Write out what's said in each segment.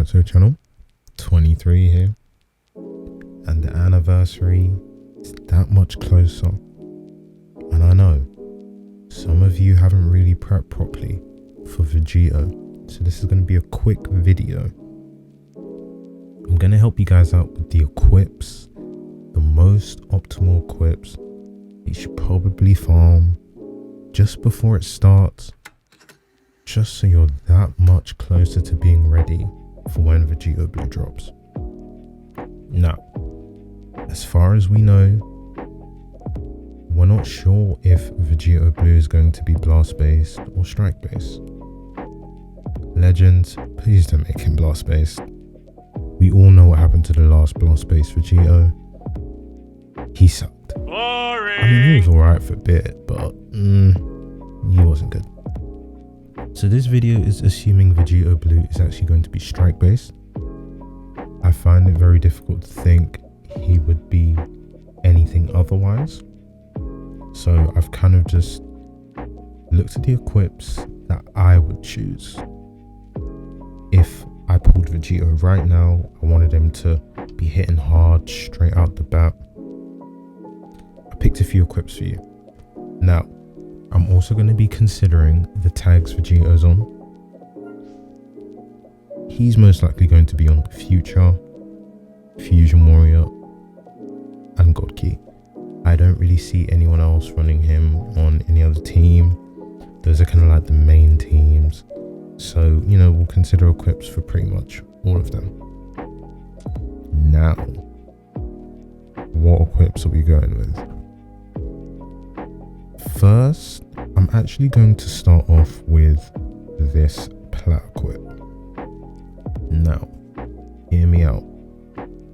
back to the channel. 23 here, and the anniversary is that much closer. And I know some of you haven't really prepped properly for Vegito, so this is going to be a quick video. I'm going to help you guys out with the equips, the most optimal equips you should probably farm just before it starts, just so you're that much closer to being ready for when Vegito Blue drops. Now, as far as we know, we're not sure if Vegito Blue is going to be blast based or strike based. Legends, please don't make him blast based. We all know what happened to the last blast based Vegito. He sucked. Boring. I mean, he was alright for a bit, but he wasn't good. So this video is assuming Vegito Blue is actually going to be strike based. I find it very difficult to think he would be anything otherwise. So I've kind of just looked at the equips that I would choose. If I pulled Vegito right now, I wanted him to be hitting hard straight out the bat. I picked a few equips for you. Now, I'm also going to be considering the tags Vegito's on. He's most likely going to be on Future, Fusion Warrior, and God Key. I don't really see anyone else running him on any other team. Those are kind of like the main teams. So, you know, we'll consider equips for pretty much all of them. Now, what equips are we going with? First, I'm actually going to start off with this plat equip. Now, hear me out.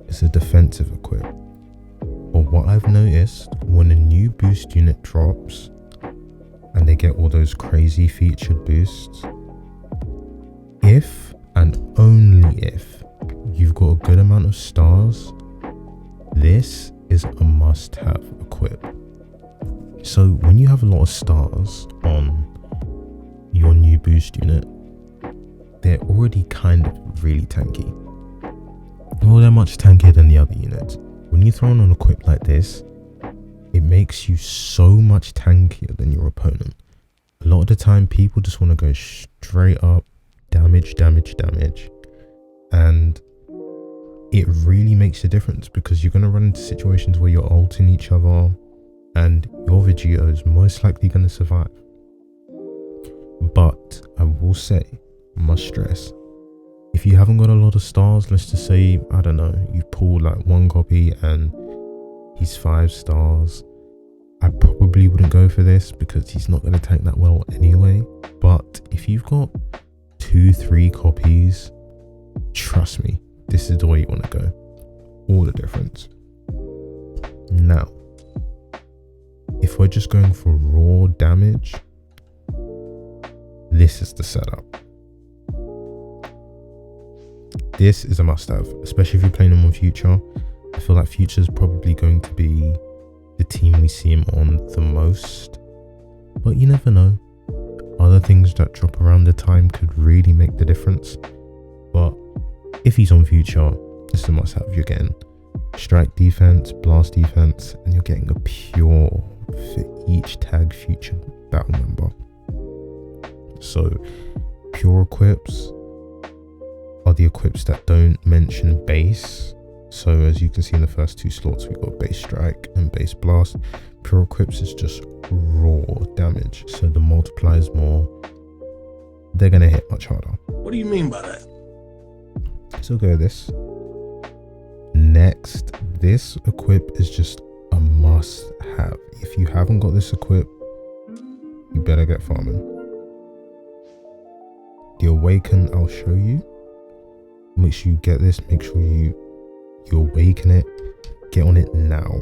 It's a defensive equip. But what I've noticed, when a new boost unit drops and they get all those crazy featured boosts, if and only if you've got a good amount of stars, this is a must-have equip. So when you have a lot of stars on your new boost unit, they're already kind of really tanky. Well, they're much tankier than the other units. When you throw on an equip like this, it makes you so much tankier than your opponent. A lot of the time, people just want to go straight up, damage, and it really makes a difference because you're going to run into situations where you're ulting each other and your Vegito is most likely going to survive. But I will say, must stress, if you haven't got a lot of stars, let's just say, I don't know, you pull like one copy and he's 5 stars, I probably wouldn't go for this because he's not going to tank that well anyway. But if you've got 2-3 copies, trust me, this is the way you want to go. All the difference. Now, if we're just going for raw damage, this is the setup. This is a must-have, especially if you're playing him on Future. I feel like Future is probably going to be the team we see him on the most, but you never know. Other things that drop around the time could really make the difference. But if he's on Future, this is a must-have. You're getting strike defense, blast defense, and you're getting a pure for each tag Future battle member. So pure equips are the equips that don't mention base. So as you can see in the first 2 slots, we've got base strike and base blast. Pure equips is just raw damage, so the multiplier is more, they're gonna hit much harder. What do you mean by that? So go with this. Next, this equip is just a must have. If you haven't got this equip, you better get farming. The Awaken, I'll show you. Make sure you get this, make sure you awaken it, get on it now.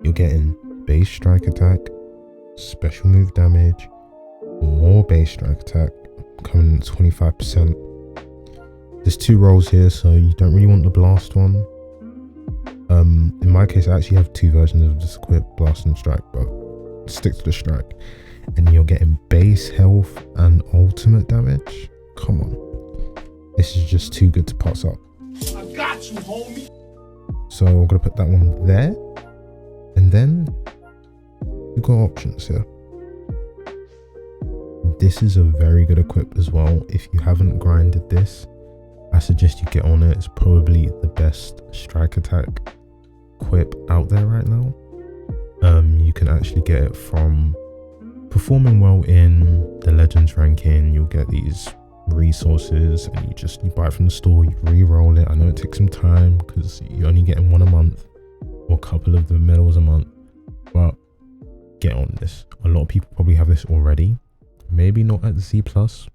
You're getting base strike attack, special move damage, more base strike attack, coming in at 25%. There's 2 rolls here, so you don't really want the blast one. In my case, I actually have 2 versions of this equip, blast and strike, but stick to the strike. And you're getting base health and ultimate damage. Come on. This is just too good to pass up. I got you, homie. So I'm gonna put that one there, and then we've got options here. This is a very good equip as well. If you haven't grinded this, I suggest you get on it. It's probably the best strike attack equip out there right now. You can actually get it from performing well in the Legends ranking. You'll get these resources and you buy it from the store, you re-roll it. I know it takes some time because you're only getting one a month or a couple of the medals a month, but get on this. A lot of people probably have this already, maybe not at Z plus.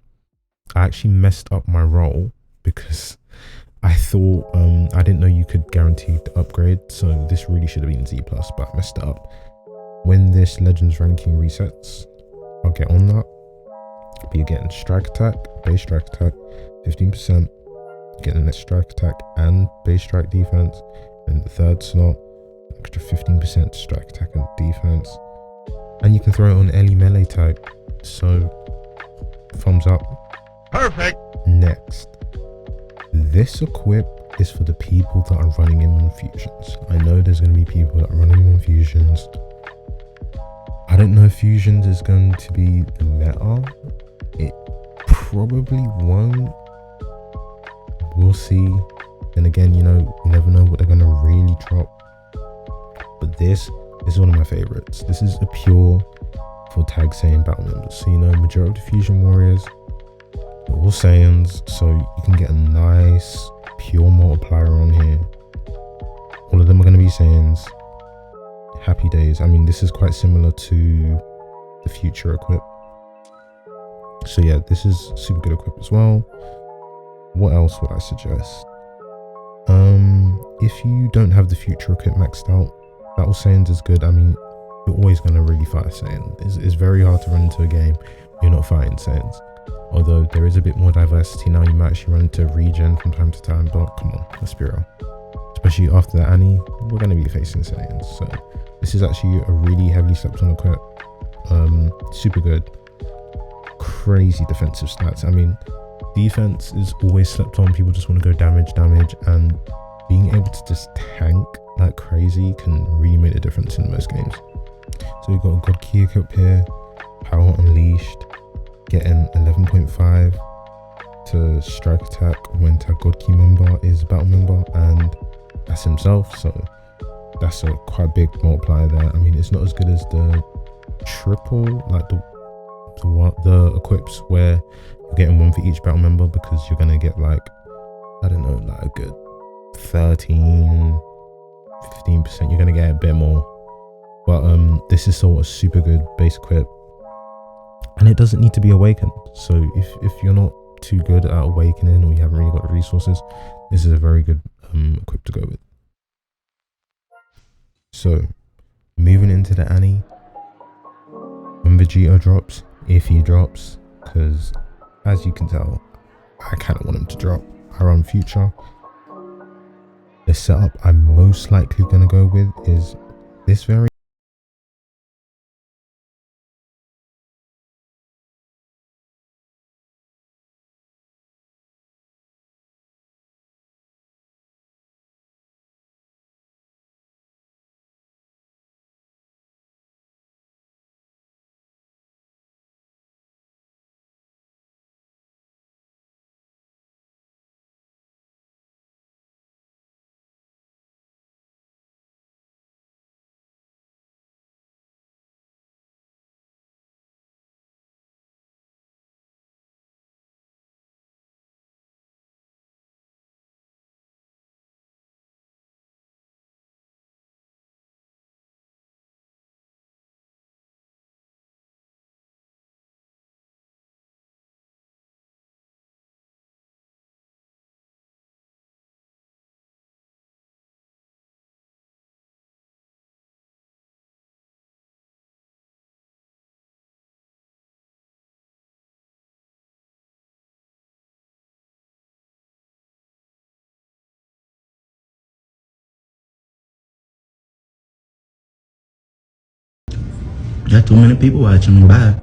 I actually messed up my roll because I thought I didn't know you could guarantee the upgrade, so this really should have been Z plus, but I messed it up. When this Legends ranking resets, I'll get on that. But you're getting strike attack, base strike attack, 15%, getting the next strike attack and base strike defense, and the third slot, extra 15% strike attack and defense. And you can throw it on any melee type, so thumbs up. Perfect. Next, this equip is for the people that are running in on fusions. I know there's going to be people that are running in on fusions. I don't know if fusions is going to be the meta. It probably won't. We'll see. And again, you never know what they're going to really drop. But this is one of my favorites. This is a pure for tag Saiyan battle members. So majority of the fusion warriors are all Saiyans, so you can get a nice pure multiplier on here. All of them are going to be Saiyans. Happy days. I mean, this is quite similar to the future equip. So yeah, this is super good equip as well. What else would I suggest? If you don't have the future equip maxed out, battle Saiyans is good. I mean, you're always going to really fight a Saiyan. It's very hard to run into a game where you're not fighting Saiyans. Although there is a bit more diversity now, you might actually run into regen from time to time, but come on, let's be real. Especially after the Annie, we're going to be facing Saiyans. So this is actually a really heavily slept on equip. Super good. Crazy defensive stats. I mean, defense is always slept on. People just want to go damage, and being able to just tank like crazy can really make a difference in most games. So we've got a God Key equip here, Power Unleashed, getting 11.5 to strike attack when tag God Key member is a battle member, and that's himself, so that's a quite big multiplier there. I mean, it's not as good as the triple, like the equips where you're getting one for each battle member, because you're gonna get like, I don't know, like a good 13, 15%. You're gonna get a bit more, but this is still a super good base equip, and it doesn't need to be awakened. So if you're not too good at awakening, or you haven't really got the resources, this is a very good equip to go with. So moving into the Annie, when Vegito drops, if he drops, because as you can tell, I kind of want him to drop. I run future. The setup I'm most likely going to go with is this variant. Got too many people watching. Bye.